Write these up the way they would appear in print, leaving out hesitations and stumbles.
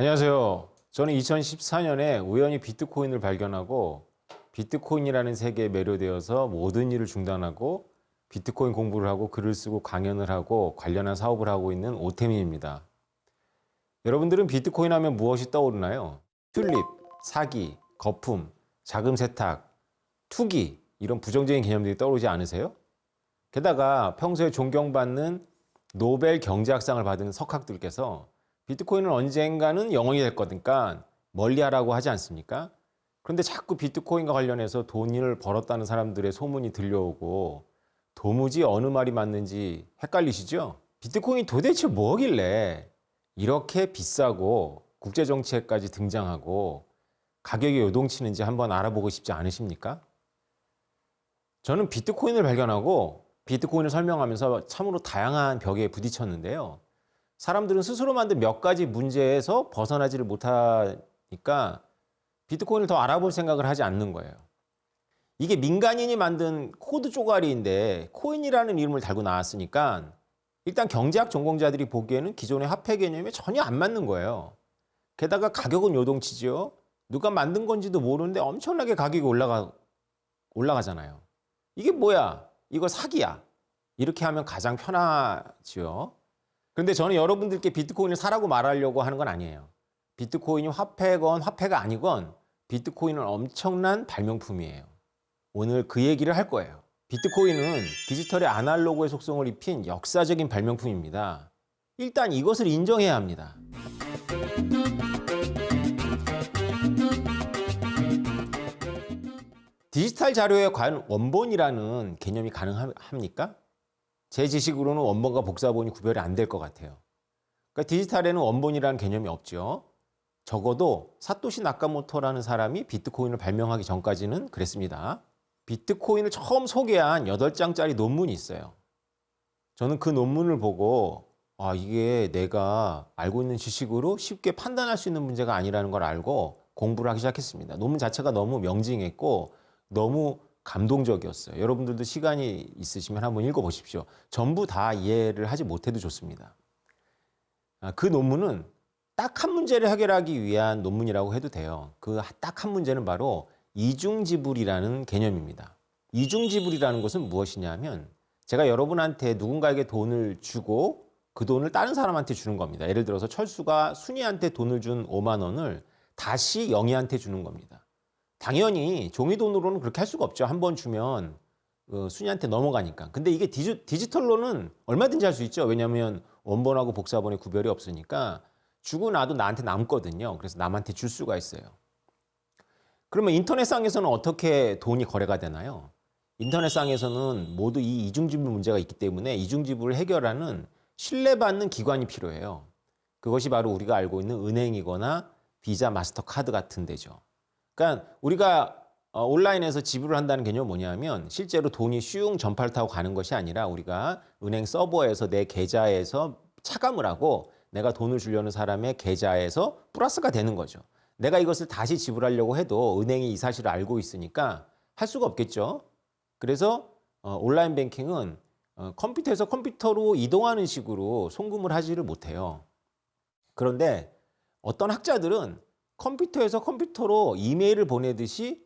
안녕하세요. 저는 2014년에 우연히 비트코인을 발견하고 비트코인이라는 세계에 매료되어서 모든 일을 중단하고 비트코인 공부를 하고 글을 쓰고 강연을 하고 관련한 사업을 하고 있는 오태민입니다. 여러분들은 비트코인 하면 무엇이 떠오르나요? 튤립, 사기, 거품, 자금 세탁, 투기 이런 부정적인 개념들이 떠오르지 않으세요? 게다가 평소에 존경받는 노벨 경제학상을 받은 석학들께서 비트코인은 언젠가는 영원히 될 거니까 멀리하라고 하지 않습니까? 그런데 자꾸 비트코인과 관련해서 돈을 벌었다는 사람들의 소문이 들려오고 도무지 어느 말이 맞는지 헷갈리시죠? 비트코인이 도대체 뭐길래 이렇게 비싸고 국제정치에까지 등장하고 가격이 요동치는지 한번 알아보고 싶지 않으십니까? 저는 비트코인을 발견하고 비트코인을 설명하면서 참으로 다양한 벽에 부딪혔는데요. 사람들은 스스로 만든 몇 가지 문제에서 벗어나지를 못하니까 비트코인을 더 알아볼 생각을 하지 않는 거예요. 이게 민간인이 만든 코드 쪼가리인데 코인이라는 이름을 달고 나왔으니까 일단 경제학 전공자들이 보기에는 기존의 화폐 개념에 전혀 안 맞는 거예요. 게다가 가격은 요동치죠. 누가 만든 건지도 모르는데 엄청나게 가격이 올라가잖아요. 이게 뭐야? 이거 사기야. 이렇게 하면 가장 편하죠. 그런데 저는 여러분들께 비트코인을 사라고 말하려고 하는 건 아니에요. 비트코인이 화폐건 화폐가 아니건 비트코인은 엄청난 발명품이에요. 오늘 그 얘기를 할 거예요. 비트코인은 디지털의 아날로그의 속성을 입힌 역사적인 발명품입니다. 일단 이것을 인정해야 합니다. 디지털 자료에 과연 원본이라는 개념이 가능합니까? 제 지식으로는 원본과 복사본이 구별이 안 될 것 같아요. 그러니까 디지털에는 원본이라는 개념이 없죠. 적어도 사토시 나카모토라는 사람이 비트코인을 발명하기 전까지는 그랬습니다. 비트코인을 처음 소개한 8장짜리 논문이 있어요. 저는 그 논문을 보고 이게 내가 알고 있는 지식으로 쉽게 판단할 수 있는 문제가 아니라는 걸 알고 공부를 하기 시작했습니다. 논문 자체가 너무 명징했고 너무 감동적이었어요. 여러분들도 시간이 있으시면 한번 읽어보십시오. 전부 다 이해를 하지 못해도 좋습니다. 그 논문은 딱 한 문제를 해결하기 위한 논문이라고 해도 돼요. 그 딱 한 문제는 바로 이중지불이라는 개념입니다. 이중지불이라는 것은 무엇이냐면 제가 여러분한테 누군가에게 돈을 주고 그 돈을 다른 사람한테 주는 겁니다. 예를 들어서 철수가 순이한테 돈을 준 5만 원을 다시 영희한테 주는 겁니다. 당연히 종이돈으로는 그렇게 할 수가 없죠. 한 번 주면 순이한테 넘어가니까. 근데 이게 디지털로는 얼마든지 할 수 있죠. 왜냐하면 원본하고 복사본의 구별이 없으니까 주고 나도 나한테 남거든요. 그래서 남한테 줄 수가 있어요. 그러면 인터넷상에서는 어떻게 돈이 거래가 되나요? 인터넷상에서는 모두 이 이중지불 문제가 있기 때문에 이중지불을 해결하는 신뢰받는 기관이 필요해요. 그것이 바로 우리가 알고 있는 은행이거나 비자, 마스터카드 같은 데죠. 그러니까 우리가 온라인에서 지불을 한다는 개념은 뭐냐면 실제로 돈이 슝 전파를 타고 가는 것이 아니라 우리가 은행 서버에서 내 계좌에서 차감을 하고 내가 돈을 주려는 사람의 계좌에서 플러스가 되는 거죠. 내가 이것을 다시 지불하려고 해도 은행이 이 사실을 알고 있으니까 할 수가 없겠죠. 그래서 온라인 뱅킹은 컴퓨터에서 컴퓨터로 이동하는 식으로 송금을 하지를 못해요. 그런데 어떤 학자들은 컴퓨터에서 컴퓨터로 이메일을 보내듯이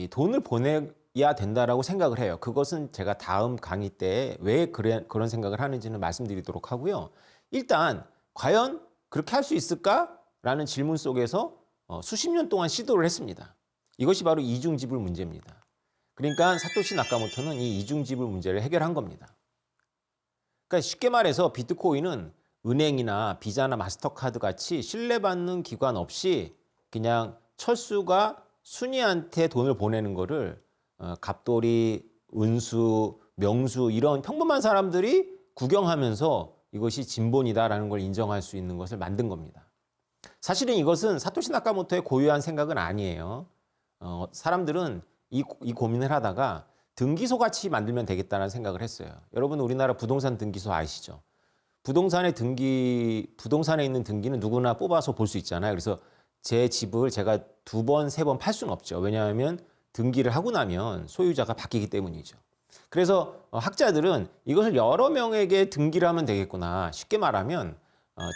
돈을 보내야 된다라고 생각을 해요. 그것은 제가 다음 강의 때 왜 그런 생각을 하는지는 말씀드리도록 하고요. 일단 과연 그렇게 할 수 있을까라는 질문 속에서 수십 년 동안 시도를 했습니다. 이것이 바로 이중지불 문제입니다. 그러니까 사토시 나카모토는 이 이중지불 문제를 해결한 겁니다. 그러니까 쉽게 말해서 비트코인은 은행이나 비자나 마스터카드 같이 신뢰받는 기관 없이 그냥 철수가 순이한테 돈을 보내는 거를 갑돌이, 은수, 명수 이런 평범한 사람들이 구경하면서 이것이 진본이다라는 걸 인정할 수 있는 것을 만든 겁니다. 사실은 이것은 사토시 나카모토의 고유한 생각은 아니에요. 사람들은 이 고민을 하다가 등기소 같이 만들면 되겠다는 생각을 했어요. 여러분 우리나라 부동산 등기소 아시죠? 부동산에 있는 등기는 누구나 뽑아서 볼 수 있잖아요. 그래서 제 집을 제가 2번, 3번 팔 수는 없죠. 왜냐하면 등기를 하고 나면 소유자가 바뀌기 때문이죠. 그래서 학자들은 이것을 여러 명에게 등기를 하면 되겠구나. 쉽게 말하면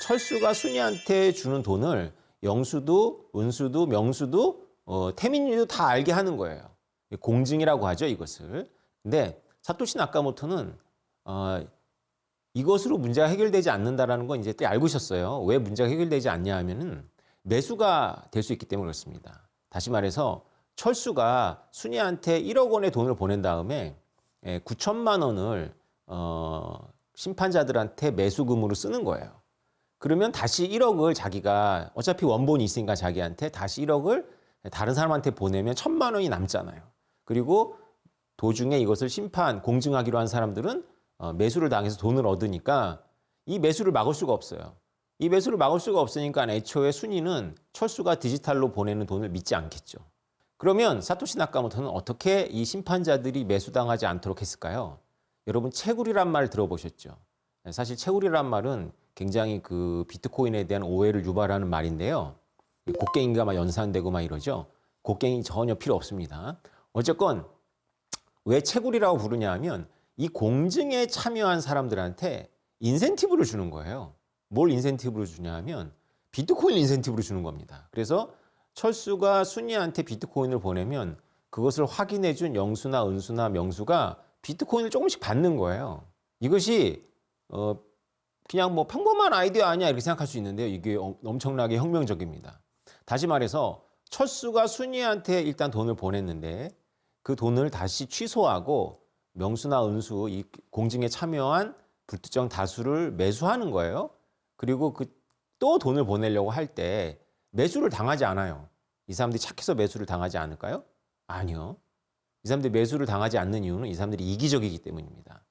철수가 순이한테 주는 돈을 영수도, 은수도, 명수도, 태민이도 다 알게 하는 거예요. 공증이라고 하죠, 이것을. 근데 사토시 나카모토는 이것으로 문제가 해결되지 않는다라는 건 이제 또 알고 있었어요. 왜 문제가 해결되지 않냐 하면은 매수가 될 수 있기 때문에 그렇습니다. 다시 말해서 철수가 순이한테 1억 원의 돈을 보낸 다음에 9천만 원을 심판자들한테 매수금으로 쓰는 거예요. 그러면 다시 1억을 자기가 어차피 원본이 있으니까 자기한테 다시 1억을 다른 사람한테 보내면 1,000만 원이 남잖아요. 그리고 도중에 이것을 공증하기로 한 사람들은 매수를 당해서 돈을 얻으니까 이 매수를 막을 수가 없어요. 이 매수를 막을 수가 없으니까 애초에 순이는 철수가 디지털로 보내는 돈을 믿지 않겠죠. 그러면 사토시 나카모토는 어떻게 이 심판자들이 매수당하지 않도록 했을까요? 여러분 채굴이란 말 들어보셨죠? 사실 채굴이란 말은 굉장히 그 비트코인에 대한 오해를 유발하는 말인데요. 곡괭이가 막 연산되고 막 이러죠. 곡괭이 전혀 필요 없습니다. 어쨌건 왜 채굴이라고 부르냐 하면 이 공증에 참여한 사람들한테 인센티브를 주는 거예요. 뭘 인센티브를 주냐 하면 비트코인 인센티브를 주는 겁니다. 그래서 철수가 순이한테 비트코인을 보내면 그것을 확인해 준 영수나 은수나 명수가 비트코인을 조금씩 받는 거예요. 이것이 그냥 뭐 평범한 아이디어 아니야 이렇게 생각할 수 있는데요. 이게 엄청나게 혁명적입니다. 다시 말해서 철수가 순이한테 일단 돈을 보냈는데 그 돈을 다시 취소하고 명수나 은수 이 공증에 참여한 불특정 다수를 매수하는 거예요. 그리고 또 돈을 보내려고 할 때 매수를 당하지 않아요. 이 사람들이 착해서 매수를 당하지 않을까요? 아니요. 이 사람들이 매수를 당하지 않는 이유는 이 사람들이 이기적이기 때문입니다.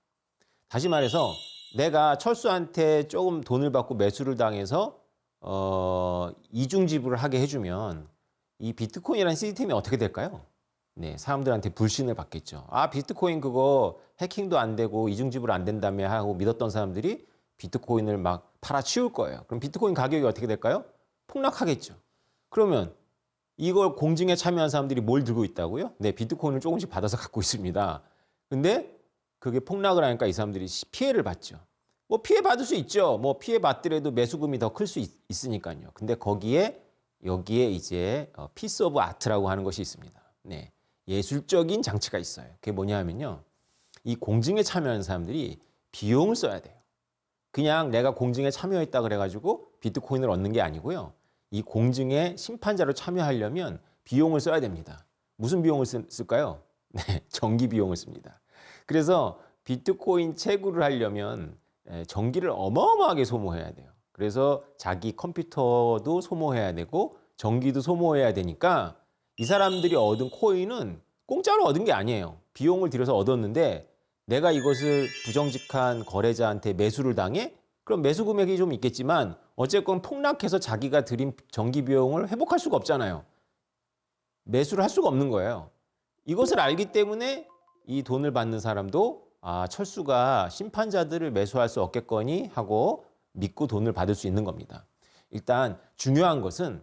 다시 말해서 내가 철수한테 조금 돈을 받고 매수를 당해서 이중 지불을 하게 해주면 이 비트코인이라는 시스템이 어떻게 될까요? 네, 사람들한테 불신을 받겠죠. 아, 비트코인 그거 해킹도 안 되고 이중 지불 안 된다며 하고 믿었던 사람들이 비트코인을 막 팔아치울 거예요. 그럼 비트코인 가격이 어떻게 될까요? 폭락하겠죠. 그러면 이걸 공증에 참여한 사람들이 뭘 들고 있다고요? 네, 비트코인을 조금씩 받아서 갖고 있습니다. 근데 그게 폭락을 하니까 이 사람들이 피해를 받죠. 뭐 피해 받을 수 있죠. 뭐 피해 받더라도 매수금이 더 클 수 있으니까요. 근데 여기에 이제 피스 오브 아트라고 하는 것이 있습니다. 네, 예술적인 장치가 있어요. 그게 뭐냐 하면요. 이 공증에 참여하는 사람들이 비용을 써야 돼요. 그냥 내가 공증에 참여했다 그래가지고 비트코인을 얻는 게 아니고요. 이 공증에 심판자로 참여하려면 비용을 써야 됩니다. 무슨 비용을 쓸까요? 네, 전기 비용을 씁니다. 그래서 비트코인 채굴을 하려면 전기를 어마어마하게 소모해야 돼요. 그래서 자기 컴퓨터도 소모해야 되고 전기도 소모해야 되니까 이 사람들이 얻은 코인은 공짜로 얻은 게 아니에요. 비용을 들여서 얻었는데 내가 이것을 부정직한 거래자한테 매수를 당해? 그럼 매수 금액이 좀 있겠지만 어쨌건 폭락해서 자기가 들인 전기 비용을 회복할 수가 없잖아요. 매수를 할 수가 없는 거예요. 이것을 알기 때문에 이 돈을 받는 사람도 철수가 심판자들을 매수할 수 없겠거니 하고 믿고 돈을 받을 수 있는 겁니다. 일단 중요한 것은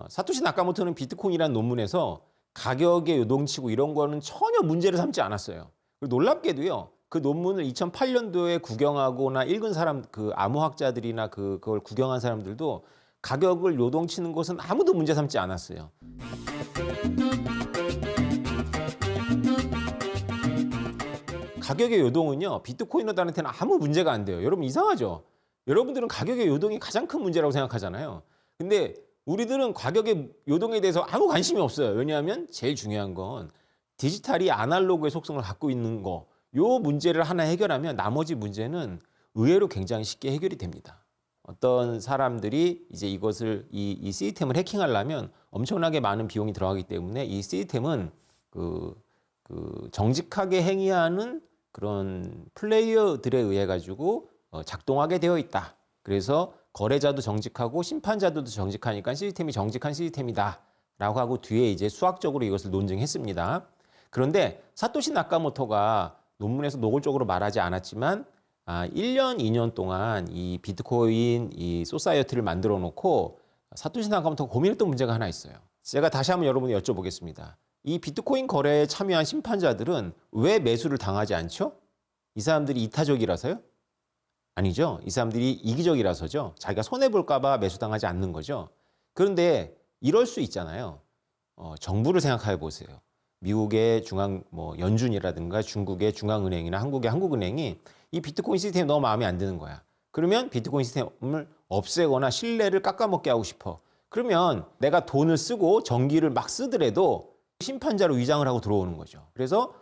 사토시 나카모토는 비트코인이라는 논문에서 가격의 요동치고 이런 거는 전혀 문제를 삼지 않았어요. 그리고 놀랍게도요. 그 논문을 2008년도에 구경하거나 읽은 사람, 그 암호학자들이나 그걸 구경한 사람들도 가격을 요동치는 것은 아무도 문제 삼지 않았어요. 가격의 요동은요, 비트코이너들한테는 아무 문제가 안 돼요. 여러분 이상하죠? 여러분들은 가격의 요동이 가장 큰 문제라고 생각하잖아요. 근데 우리들은 가격의 요동에 대해서 아무 관심이 없어요. 왜냐하면 제일 중요한 건 디지털이 아날로그의 속성을 갖고 있는 거, 요 문제를 하나 해결하면 나머지 문제는 의외로 굉장히 쉽게 해결이 됩니다. 어떤 사람들이 이제 이것을 이 시스템을 해킹하려면 엄청나게 많은 비용이 들어가기 때문에 이 시스템은 정직하게 행위하는 그런 플레이어들에 의해 가지고 작동하게 되어 있다. 그래서 거래자도 정직하고 심판자도 정직하니까 시스템이 정직한 시스템이다 라고 하고 뒤에 이제 수학적으로 이것을 논증했습니다. 그런데 사토시 나카모토가 논문에서 노골적으로 말하지 않았지만 1년, 2년 동안 이 비트코인 이 소사이어티를 만들어 놓고 사토시 나카모토가 고민했던 문제가 하나 있어요. 제가 다시 한번 여러분이 여쭤보겠습니다. 이 비트코인 거래에 참여한 심판자들은 왜 매수를 당하지 않죠? 이 사람들이 이타적이라서요? 아니죠. 이 사람들이 이기적이라서죠. 자기가 손해볼까 봐 매수당하지 않는 거죠. 그런데 이럴 수 있잖아요. 정부를 생각해 보세요. 미국의 중앙 연준이라든가 중국의 중앙은행이나 한국의 한국은행이 이 비트코인 시스템이 너무 마음에 안 드는 거야. 그러면 비트코인 시스템을 없애거나 신뢰를 깎아먹게 하고 싶어. 그러면 내가 돈을 쓰고 전기를 막 쓰더라도 심판자로 위장을 하고 들어오는 거죠. 그래서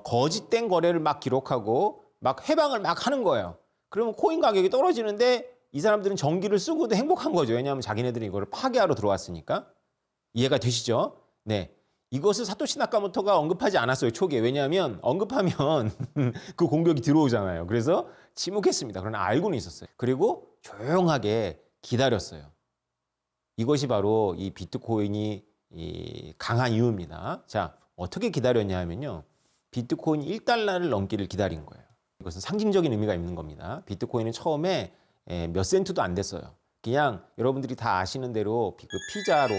거짓된 거래를 막 기록하고 막 해방을 막 하는 거예요. 그러면 코인 가격이 떨어지는데 이 사람들은 전기를 쓰고도 행복한 거죠. 왜냐하면 자기네들이 이거를 파괴하러 들어왔으니까. 이해가 되시죠? 네. 이것을 사토시 나카모토가 언급하지 않았어요, 초기에. 왜냐하면 언급하면 그 공격이 들어오잖아요. 그래서 침묵했습니다. 그러나 알고는 있었어요. 그리고 조용하게 기다렸어요. 이것이 바로 이 비트코인이 강한 이유입니다. 자, 어떻게 기다렸냐 하면요. 비트코인 1달러를 넘기를 기다린 거예요. 이것은 상징적인 의미가 있는 겁니다. 비트코인은 처음에 몇 센트도 안 됐어요. 그냥 여러분들이 다 아시는 대로 그 피자로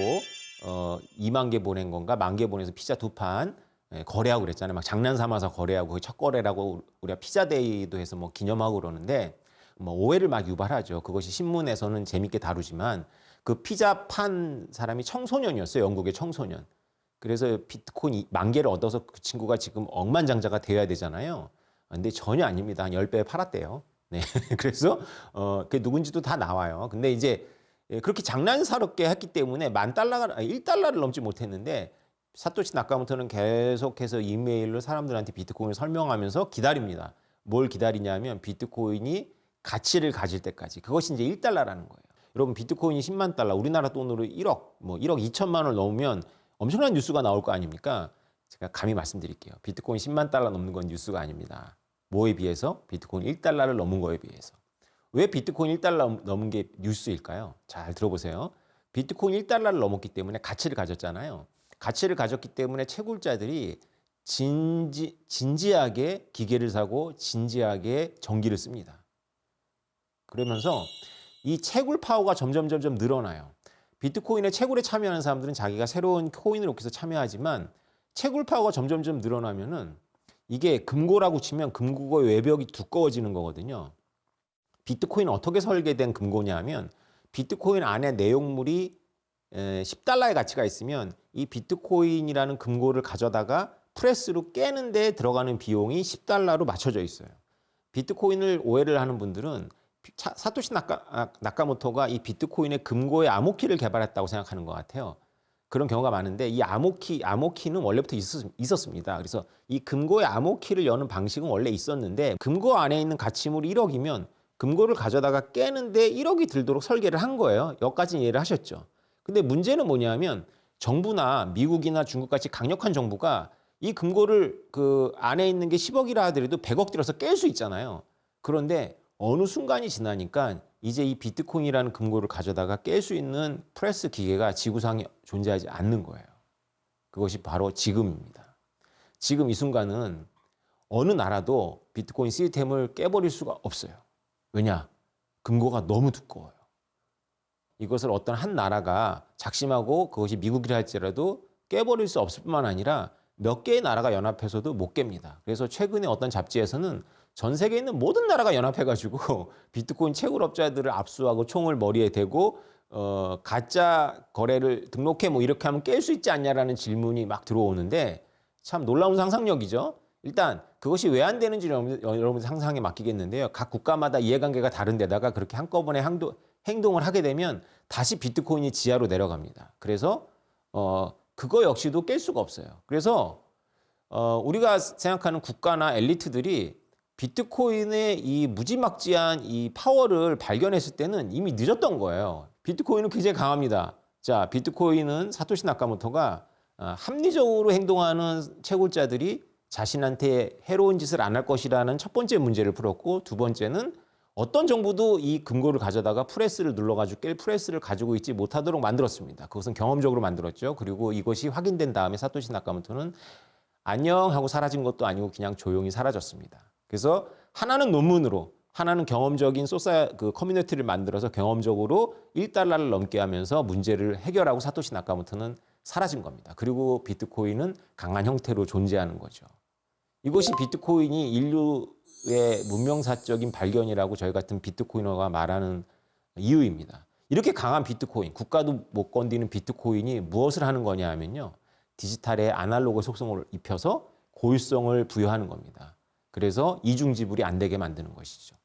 2만 개 보낸 건가 1만 개 보내서 피자 2판 거래하고 그랬잖아요. 막 장난 삼아서 거래하고 그게 첫 거래라고 우리가 피자데이도 해서 뭐 기념하고 그러는데 뭐 오해를 막 유발하죠. 그것이 신문에서는 재밌게 다루지만 그 피자 판 사람이 청소년이었어요. 영국의 청소년. 그래서 비트코인 1만 개를 얻어서 그 친구가 지금 억만장자가 되어야 되잖아요. 근데 전혀 아닙니다. 한 10배 팔았대요. 네. 그래서 그게 누군지도 다 나와요. 근데 이제 그렇게 장난스럽게 했기 때문에 10,000달러가 1달러를 넘지 못했는데 사토시 나카모토는 계속해서 이메일로 사람들한테 비트코인을 설명하면서 기다립니다. 뭘 기다리냐면 비트코인이 가치를 가질 때까지. 그것이 이제 1달러라는 거예요. 여러분 비트코인이 10만 달러, 우리나라 돈으로 1억, 1억 2천만 원을 넘으면 엄청난 뉴스가 나올 거 아닙니까? 제가 감히 말씀드릴게요. 비트코인 10만 달러 넘는 건 뉴스가 아닙니다. 뭐에 비해서? 비트코인 1달러를 넘은 거에 비해서. 왜 비트코인 1달러 넘은 게 뉴스일까요? 잘 들어보세요. 비트코인 1달러를 넘었기 때문에 가치를 가졌잖아요. 가치를 가졌기 때문에 채굴자들이 진지하게 기계를 사고 진지하게 전기를 씁니다. 그러면서 이 채굴 파워가 점점 늘어나요. 비트코인의 채굴에 참여하는 사람들은 자기가 새로운 코인을 얻기 위해서 참여하지만 채굴 파워가 점점 늘어나면은 이게 금고라고 치면 금고의 외벽이 두꺼워지는 거거든요. 비트코인은 어떻게 설계된 금고냐 하면 비트코인 안에 내용물이 10달러의 가치가 있으면 이 비트코인이라는 금고를 가져다가 프레스로 깨는 데 들어가는 비용이 10달러로 맞춰져 있어요. 비트코인을 오해를 하는 분들은 사토시 나카모토가 이 비트코인의 금고의 암호키를 개발했다고 생각하는 것 같아요. 그런 경우가 많은데 이 암호키는 원래부터 있었습니다. 그래서 이 금고의 암호키를 여는 방식은 원래 있었는데 금고 안에 있는 가치물이 1억이면 금고를 가져다가 깨는데 1억이 들도록 설계를 한 거예요. 여기까지 이해를 하셨죠. 근데 문제는 뭐냐면 정부나 미국이나 중국같이 강력한 정부가 이 금고를 그 안에 있는 게 10억이라 하더라도 100억 들여서 깰 수 있잖아요. 그런데 어느 순간이 지나니까 이제 이 비트코인이라는 금고를 가져다가 깰 수 있는 프레스 기계가 지구상에 존재하지 않는 거예요. 그것이 바로 지금입니다. 지금 이 순간은 어느 나라도 비트코인 시스템을 깨버릴 수가 없어요. 왜냐? 금고가 너무 두꺼워요. 이것을 어떤 한 나라가 작심하고 그것이 미국이라 할지라도 깨버릴 수 없을 뿐만 아니라 몇 개의 나라가 연합해서도 못 깹니다. 그래서 최근에 어떤 잡지에서는 전 세계에 있는 모든 나라가 연합해가지고 비트코인 채굴업자들을 압수하고 총을 머리에 대고 가짜 거래를 등록해 뭐 이렇게 하면 깰 수 있지 않냐라는 질문이 막 들어오는데 참 놀라운 상상력이죠. 일단 그것이 왜 안 되는지 여러분 상상에 맡기겠는데요. 각 국가마다 이해관계가 다른 데다가 그렇게 한꺼번에 행동을 하게 되면 다시 비트코인이 지하로 내려갑니다. 그래서 그거 역시도 깰 수가 없어요. 그래서 우리가 생각하는 국가나 엘리트들이 비트코인의 이 무지막지한 이 파워를 발견했을 때는 이미 늦었던 거예요. 비트코인은 굉장히 강합니다. 자, 비트코인은 사토시 나카모토가 합리적으로 행동하는 채굴자들이 자신한테 해로운 짓을 안 할 것이라는 첫 번째 문제를 풀었고, 두 번째는 어떤 정부도 이 금고를 가져다가 프레스를 눌러가지고 깰 프레스를 가지고 있지 못하도록 만들었습니다. 그것은 경험적으로 만들었죠. 그리고 이것이 확인된 다음에 사토시 나카모토는 안녕 하고 사라진 것도 아니고 그냥 조용히 사라졌습니다. 그래서 하나는 논문으로, 하나는 경험적인 그 커뮤니티를 만들어서 경험적으로 1달러를 넘게 하면서 문제를 해결하고 사토시 나카모토는 사라진 겁니다. 그리고 비트코인은 강한 형태로 존재하는 거죠. 이것이 비트코인이 인류의 문명사적인 발견이라고 저희 같은 비트코이너가 말하는 이유입니다. 이렇게 강한 비트코인, 국가도 못 건드리는 비트코인이 무엇을 하는 거냐 하면요. 디지털의 아날로그 속성을 입혀서 고유성을 부여하는 겁니다. 그래서 이중지불이 안 되게 만드는 것이죠.